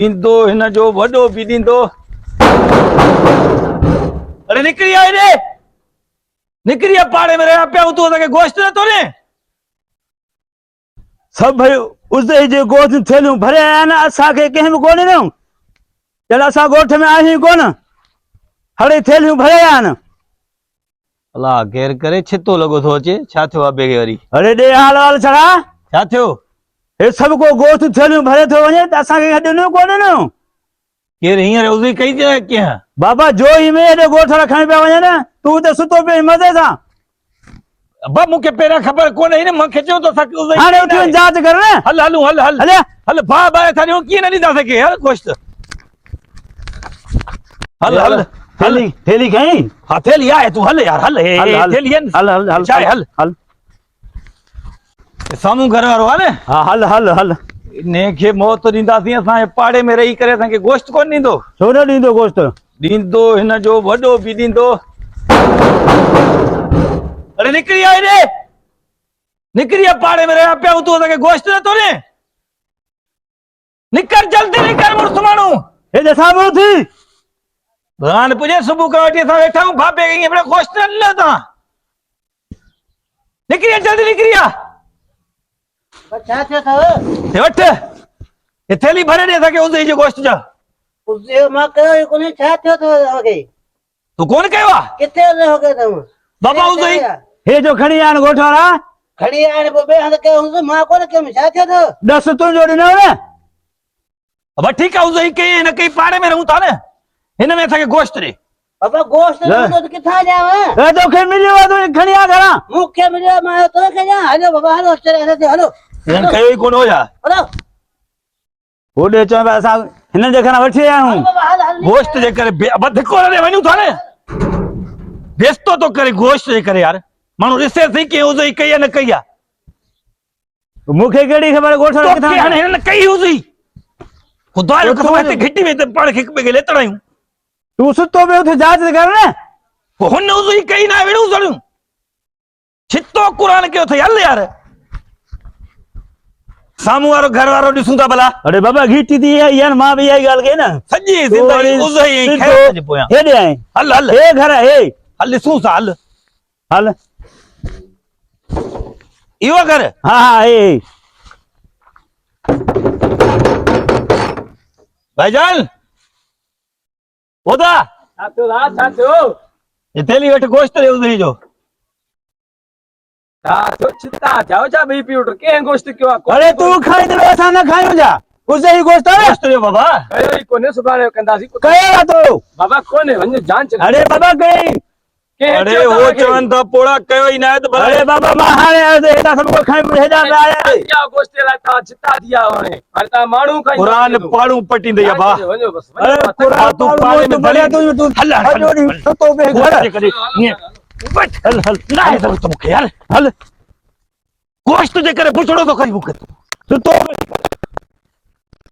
ईंदो हिन जो वॾो बि ॾींदो। अरे निकिरी आ हेॾे, निकिरी आ पाड़े में रहिया पिया तूं असांखे गोश्त नथो ॾे। सब भाई उसे जे गोश्त थेलियूं भरे आया आहिनि, असांखे कंहिं बि कोन्हे ॾिनऊं। चल असां ॻोठ में आहियूं कोन, हड़े थेलियूं भरे आया आहिनि। अलाह केर करे छितो लॻो थो अचे। छा थियो आहे बेगे वरी? अरे ॾे हाल हाल छड़ा, छा थियो? हे सभु को गोश्त थेलियूं भरे थो वञे त असांखे ॾिनो कोन ॾिनऊं। केर हींअर उज़ी कई थी कीअं? बाबा जो ही में हेॾे ॻोठ रखण पिया वञनि, तूं त सुतो पियो मज़े सां। अब्बा मूंखे पहिरियां ख़बर कोन्हे, हिन मूंखे चयो त हाणे उथी वञ जांच कर न। हल हलूं हल हल हले हल भाउ भाउ था ॾियूं, कीअं न ॾींदासीं हल गोश्त। हल हल थेली थेली खई। हा थेली आहे, तूं हल यार, हल थेली है हल हल हल छा आहे? हल हल साम्हूं घर वारो आहे न। हा हल हल हल इन खे मौत ॾींदासीं, असांजे पाड़े में रही करे असांखे गोश्त कोन ॾींदो। छो न ॾींदो गोश्त? ॾींदो हिन जो वॾो बि ॾींदो। अरे निकिरी आ हेॾे, निकिरी आ पाड़े में रहिया पिया तूं असांखे गोश्त नथो ॾे। निकर जल्दी निकर मुड़ुस माण्हू। हेॾे साम्हूं थी भॻवान पुॼे, सुबुह खां वठी असां वेठा आहियूं भाभे खे हीअं गोश्त न ॾिनो तव्हां। निकिरी आ जल्दी निकिरी आ। छा थियो अथव? वठ हे थैली भरे ॾे असांखे उज़ई जे गोश्त जा। उसे मां कयो ई कोन्हे, छा थियो अथव तव्हांखे? तूं कोन कयो आहे? किथे हो गए तव्हां? बाबा उज़ई हे जो खणी आया आहिनि ॻोठ वारा, खणी आया आहिनि, पोइ ॿिए हंधि कयो हूंदो, मां कोन कयो। छा थियो अथव? ॾस तुंहिंजो ॾिनव न। अब ठीक है उज़ई कई हिन कई, पाड़े में रहूं था न, हिन में असांखे गोश्त ॾे। बाबा गोश्त न हूंदो त किथां ॾियांव? हे तोखे मिलियो आहे, तूं खणी आ घरां। मूंखे मिलियो, मां तोखे ॾियां? हलो बाबा हलो, हलो हिननि कयो ई कोन हो छा? हलो होॾे चवां पिया असां हिननि जे घरां वठी आया आहियूं बाबा हल हल। गोश्त जे करे धिको न वञूं था न, बेस्तो तो करे गोश्त जे करे यार। माण्हू ॾिसे थी कि उज़ई कई आहे न कई आहे। मूंखे कहिड़ी ख़बर ॻोठ वारा किथां हाणे हिननि कई हुई, ख़ुदा जो कसम हिते घिटी में पाण खे हिक ॿिए खे लेतड़ आहियूं। तूं सुतो पियो उथी जांच कर न। हुन उज़ई कई ना विड़ू सड़ियूं, छितो क़ुरान कयो अथई। हल यार साम्हूं वारो घर वारो ॾिसूं था भला। अरे बाबा घिटी थी आई आहे, मां बि इहा ॻाल्हि कई न। सॼी ज़िंदगी उज़ई ऐं ख़ैर जे पोयां। हेॾे आहीं। हल हल हे घर हे हल ॾिसूं था। हल हल इहो घर? हा हा हे भाईजान ॿुधा, छा थियो? हे थैली वटि गोश्त ॾे उज़ई जो। चिता जाओ जा बी पी उठ के गोश्त क्यों? अरे तू खाई दे, असां न खायूं जा। उसे ही गोश्त है। गोश्त ॾे बाबा। कयो ई कोने, सुभाणे कंदासी। कयो तो बाबा कोने वञ जांच। अरे बाबा कई। अरे वो चवनि था पोड़ा कयो ई न आहे त भला। अरे बाबा मां हाणे आयो ते हेॾा सभु खाई हेॾा आया। क्या गोश्त ला ता चिता दिया हाणे ता माण्हू खाई क़ुरान पाड़ू पटींदे या बा। वञो बस। अरे क़ुरान तू पाड़े में बढ़िया तू हल हल तो पे घर करे बच हल हल ना है तो मूंखे यार। हल गोश्त जे करे पुछड़ो तो करी मूंखे। सुतो